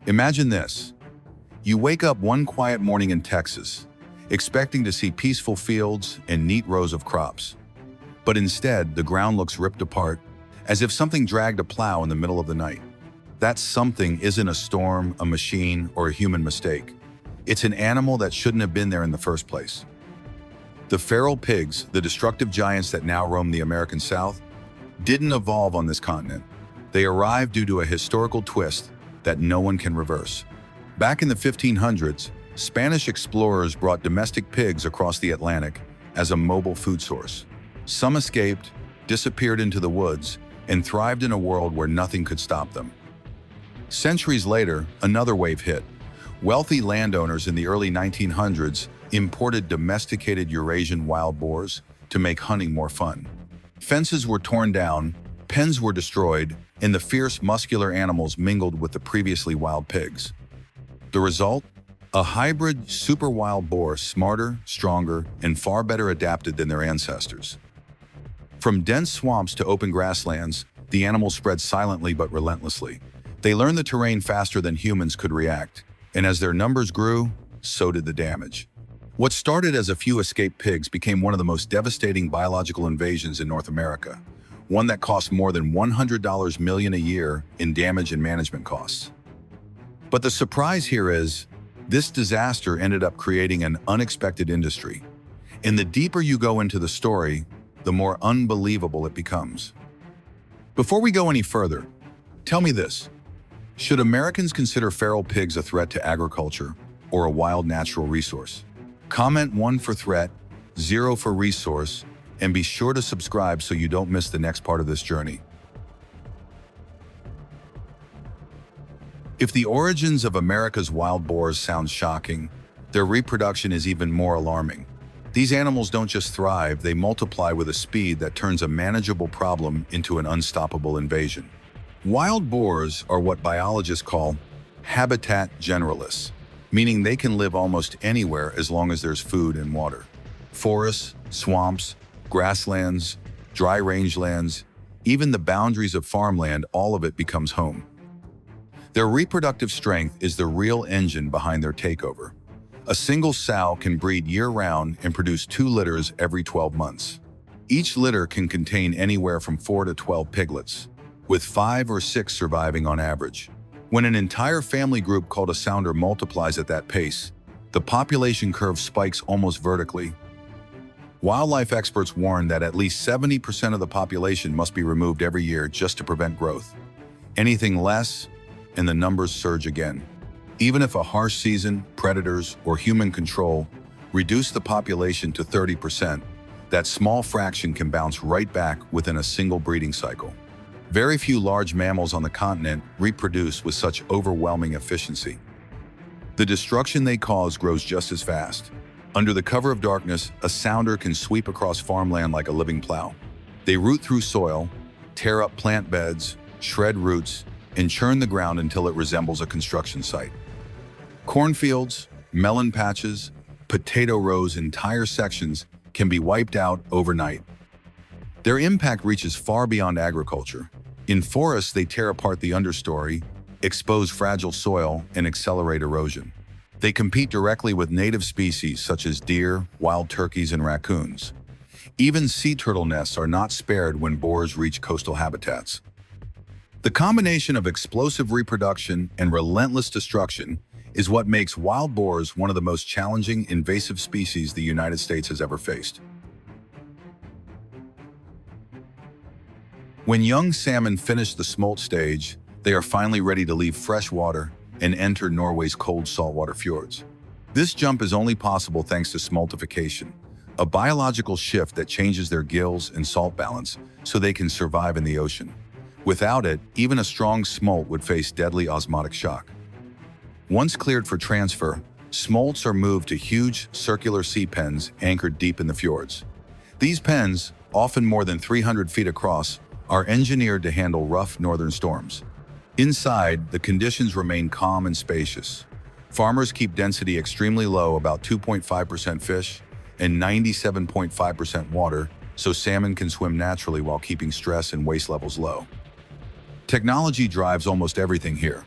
Imagine this. You wake up one quiet morning in Texas, expecting to see peaceful fields and neat rows of crops. But instead, the ground looks ripped apart, as if something dragged a plow in the middle of the night. That something isn't a storm, a machine, or a human mistake. It's an animal that shouldn't have been there in the first place. The feral pigs, the destructive giants that now roam the American South, didn't evolve on this continent. They arrived due to a historical twist that no one can reverse. Back in the 1500s, Spanish explorers brought domestic pigs across the Atlantic as a mobile food source. Some escaped, disappeared into the woods, and thrived in a world where nothing could stop them. Centuries later, another wave hit. Wealthy landowners in the early 1900s imported domesticated Eurasian wild boars to make hunting more fun. Fences were torn down, pens were destroyed, and the fierce, muscular animals mingled with the previously wild pigs. The result? A hybrid super wild boar, smarter, stronger, and far better adapted than their ancestors. From dense swamps to open grasslands, the animals spread silently but relentlessly. They learned the terrain faster than humans could react, and as their numbers grew, so did the damage. What started as a few escaped pigs became one of the most devastating biological invasions in North America, one that cost more than $100 million a year in damage and management costs. But the surprise here is, this disaster ended up creating an unexpected industry. And the deeper you go into the story, the more unbelievable it becomes. Before we go any further, tell me this. Should Americans consider feral pigs a threat to agriculture or a wild natural resource? Comment 1 for threat, 0 for resource, and be sure to subscribe so you don't miss the next part of this journey. If the origins of America's wild boars sound shocking, their reproduction is even more alarming. These animals don't just thrive, they multiply with a speed that turns a manageable problem into an unstoppable invasion. Wild boars are what biologists call habitat generalists, meaning they can live almost anywhere as long as there's food and water. Forests, swamps, grasslands, dry rangelands, even the boundaries of farmland, all of it becomes home. Their reproductive strength is the real engine behind their takeover. A single sow can breed year-round and produce 2 litters every 12 months. Each litter can contain anywhere from 4 to 12 piglets, with 5 or 6 surviving on average. When an entire family group called a sounder multiplies at that pace, the population curve spikes almost vertically. Wildlife experts warn that at least 70% of the population must be removed every year just to prevent growth. Anything less, and the numbers surge again. Even if a harsh season, predators, or human control reduce the population to 30%, that small fraction can bounce right back within a single breeding cycle. Very few large mammals on the continent reproduce with such overwhelming efficiency. The destruction they cause grows just as fast. Under the cover of darkness, a sounder can sweep across farmland like a living plow. They root through soil, tear up plant beds, shred roots, and churn the ground until it resembles a construction site. Cornfields, melon patches, potato rows, entire sections can be wiped out overnight. Their impact reaches far beyond agriculture. In forests, they tear apart the understory, expose fragile soil, and accelerate erosion. They compete directly with native species such as deer, wild turkeys, and raccoons. Even sea turtle nests are not spared when boars reach coastal habitats. The combination of explosive reproduction and relentless destruction is what makes wild boars one of the most challenging invasive species the United States has ever faced. When young salmon finish the smolt stage, they are finally ready to leave fresh water and enter Norway's cold saltwater fjords. This jump is only possible thanks to smoltification, a biological shift that changes their gills and salt balance so they can survive in the ocean. Without it, even a strong smolt would face deadly osmotic shock. Once cleared for transfer, smolts are moved to huge, circular sea pens anchored deep in the fjords. These pens, often more than 300 feet across, are engineered to handle rough northern storms. Inside, the conditions remain calm and spacious. Farmers keep density extremely low, about 2.5% fish and 97.5% water, so salmon can swim naturally while keeping stress and waste levels low. Technology drives almost everything here.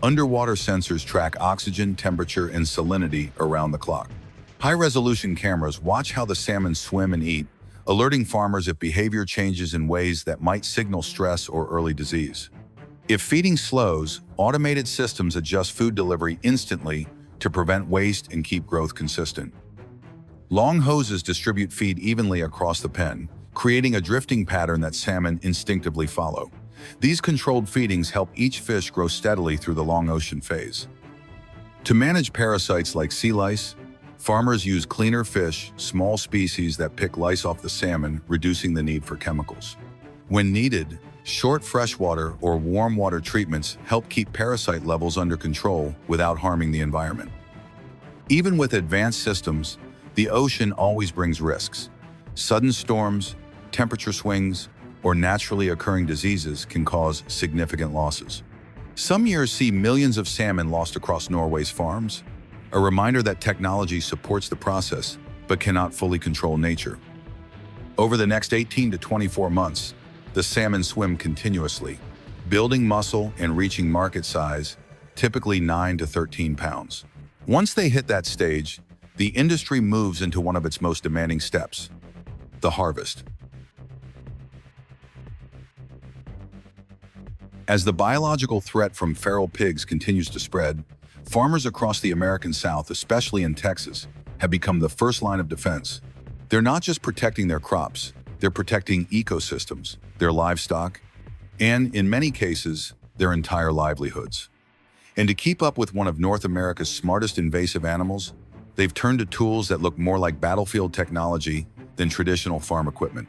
Underwater sensors track oxygen, temperature, and salinity around the clock. High-resolution cameras watch how the salmon swim and eat, alerting farmers if behavior changes in ways that might signal stress or early disease. If feeding slows, automated systems adjust food delivery instantly to prevent waste and keep growth consistent. Long hoses distribute feed evenly across the pen, creating a drifting pattern that salmon instinctively follow. These controlled feedings help each fish grow steadily through the long ocean phase. To manage parasites like sea lice, farmers use cleaner fish, small species that pick lice off the salmon, reducing the need for chemicals. When needed, short freshwater or warm water treatments help keep parasite levels under control without harming the environment. Even with advanced systems, the ocean always brings risks. Sudden storms, temperature swings, or naturally occurring diseases can cause significant losses. Some years see millions of salmon lost across Norway's farms, a reminder that technology supports the process but cannot fully control nature. Over the next 18 to 24 months, the salmon swim continuously, building muscle and reaching market size, typically 9 to 13 pounds. Once they hit that stage, the industry moves into one of its most demanding steps: the harvest. As the biological threat from feral pigs continues to spread, farmers across the American South, especially in Texas, have become the first line of defense. They're not just protecting their crops, they're protecting ecosystems, their livestock, and, in many cases, their entire livelihoods. And to keep up with one of North America's smartest invasive animals, they've turned to tools that look more like battlefield technology than traditional farm equipment.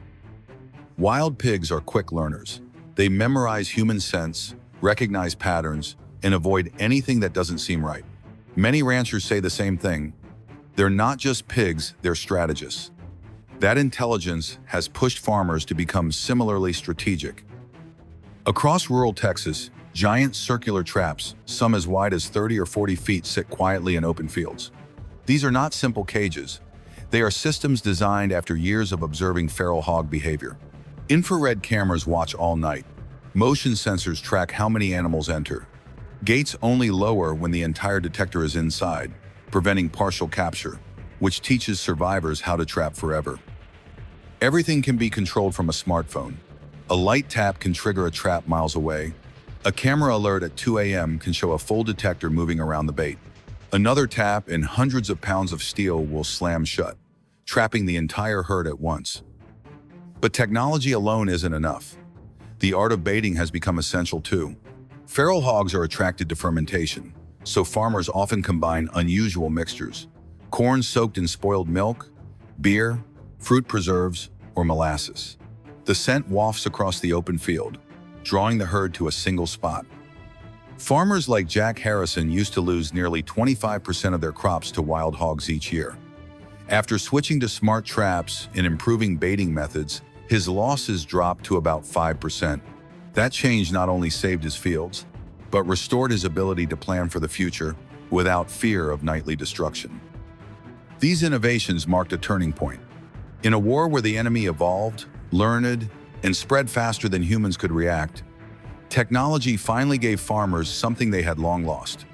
Wild pigs are quick learners. They memorize human scents, recognize patterns, and avoid anything that doesn't seem right. Many ranchers say the same thing. They're not just pigs, they're strategists. That intelligence has pushed farmers to become similarly strategic. Across rural Texas, giant circular traps, some as wide as 30 or 40 feet, sit quietly in open fields. These are not simple cages. They are systems designed after years of observing feral hog behavior. Infrared cameras watch all night. Motion sensors track how many animals enter. Gates only lower when the entire detector is inside, preventing partial capture, which teaches survivors how to trap forever. Everything can be controlled from a smartphone. A light tap can trigger a trap miles away. A camera alert at 2 a.m. can show a full detector moving around the bait. Another tap and hundreds of pounds of steel will slam shut, trapping the entire herd at once. But technology alone isn't enough. The art of baiting has become essential too. Feral hogs are attracted to fermentation, so farmers often combine unusual mixtures: corn soaked in spoiled milk, beer, fruit preserves, or molasses. The scent wafts across the open field, drawing the herd to a single spot. Farmers like Jack Harrison used to lose nearly 25% of their crops to wild hogs each year. After switching to smart traps and improving baiting methods, his losses dropped to about 5%. That change not only saved his fields, but restored his ability to plan for the future without fear of nightly destruction. These innovations marked a turning point. In a war where the enemy evolved, learned, and spread faster than humans could react, technology finally gave farmers something they had long lost: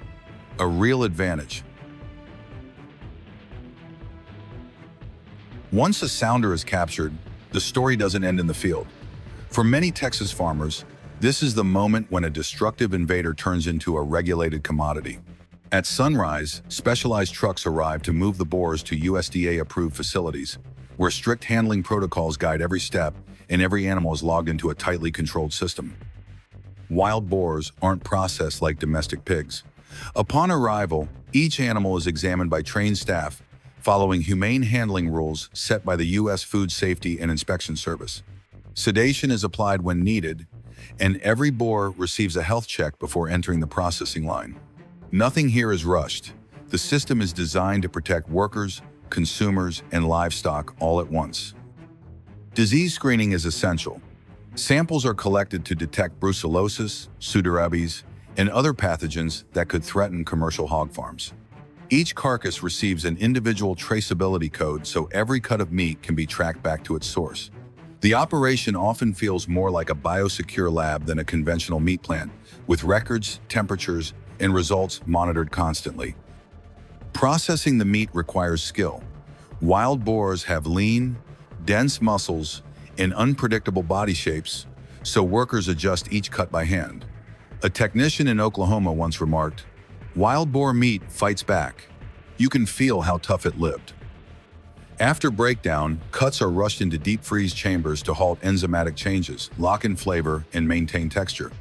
a real advantage. Once a sounder is captured, the story doesn't end in the field. For many Texas farmers, this is the moment when a destructive invader turns into a regulated commodity. At sunrise, specialized trucks arrive to move the boars to USDA-approved facilities, where strict handling protocols guide every step and every animal is logged into a tightly controlled system. Wild boars aren't processed like domestic pigs. Upon arrival, each animal is examined by trained staff, following humane handling rules set by the U.S. Food Safety and Inspection Service. Sedation is applied when needed, and every boar receives a health check before entering the processing line. Nothing here is rushed. The system is designed to protect workers, consumers, and livestock all at once. Disease screening is essential. Samples are collected to detect brucellosis, pseudorabies, and other pathogens that could threaten commercial hog farms. Each carcass receives an individual traceability code, so every cut of meat can be tracked back to its source. The operation often feels more like a biosecure lab than a conventional meat plant, with records, temperatures, and results monitored constantly. Processing the meat requires skill. Wild boars have lean, dense muscles and unpredictable body shapes, so workers adjust each cut by hand. A technician in Oklahoma once remarked, "Wild boar meat fights back. You can feel how tough it lived." After breakdown, cuts are rushed into deep freeze chambers to halt enzymatic changes, lock in flavor, and maintain texture.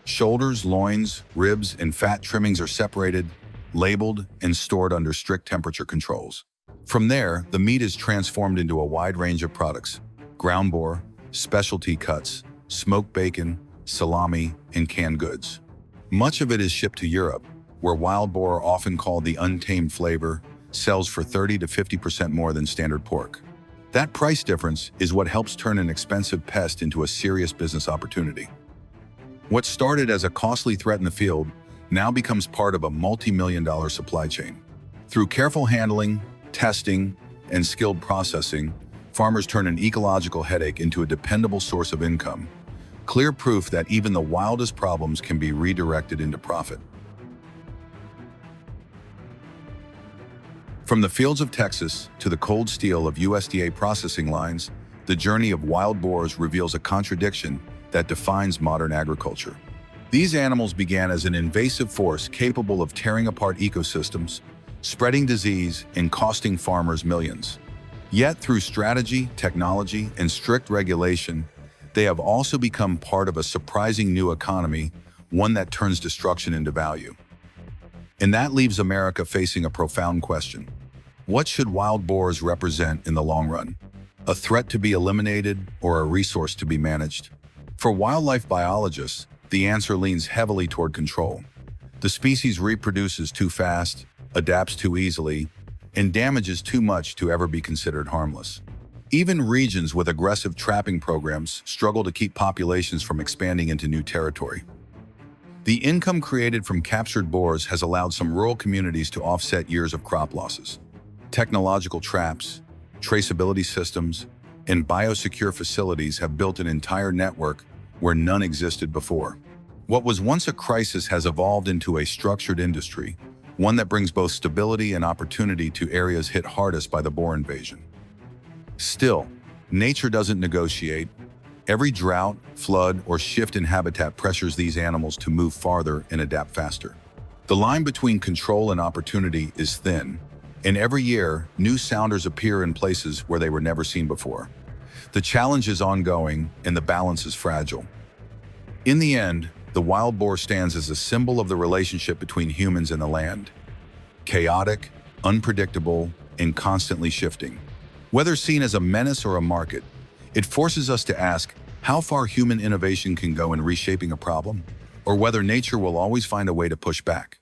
Shoulders, loins, ribs, and fat trimmings are separated, labeled, and stored under strict temperature controls. From there, the meat is transformed into a wide range of products: ground boar, specialty cuts, smoked bacon, salami, and canned goods. Much of it is shipped to Europe, where wild boar, often called the untamed flavor, sells for 30 to 50% more than standard pork. That price difference is what helps turn an expensive pest into a serious business opportunity. What started as a costly threat in the field now becomes part of a multi-million-dollar supply chain. Through careful handling, testing, and skilled processing, farmers turn an ecological headache into a dependable source of income. Clear proof that even the wildest problems can be redirected into profit. From the fields of Texas to the cold steel of USDA processing lines, the journey of wild boars reveals a contradiction that defines modern agriculture. These animals began as an invasive force capable of tearing apart ecosystems, spreading disease, and costing farmers millions. Yet through strategy, technology, and strict regulation, they have also become part of a surprising new economy, one that turns destruction into value. And that leaves America facing a profound question. What should wild boars represent in the long run? A threat to be eliminated or a resource to be managed? For wildlife biologists, the answer leans heavily toward control. The species reproduces too fast, adapts too easily, and damages too much to ever be considered harmless. Even regions with aggressive trapping programs struggle to keep populations from expanding into new territory. The income created from captured boars has allowed some rural communities to offset years of crop losses. Technological traps, traceability systems, and biosecure facilities have built an entire network where none existed before. What was once a crisis has evolved into a structured industry, one that brings both stability and opportunity to areas hit hardest by the boar invasion. Still, nature doesn't negotiate. Every drought, flood, or shift in habitat pressures these animals to move farther and adapt faster. The line between control and opportunity is thin, and every year, new sounders appear in places where they were never seen before. The challenge is ongoing, and the balance is fragile. In the end, the wild boar stands as a symbol of the relationship between humans and the land. Chaotic, unpredictable, and constantly shifting. Whether seen as a menace or a market, it forces us to ask how far human innovation can go in reshaping a problem, or whether nature will always find a way to push back.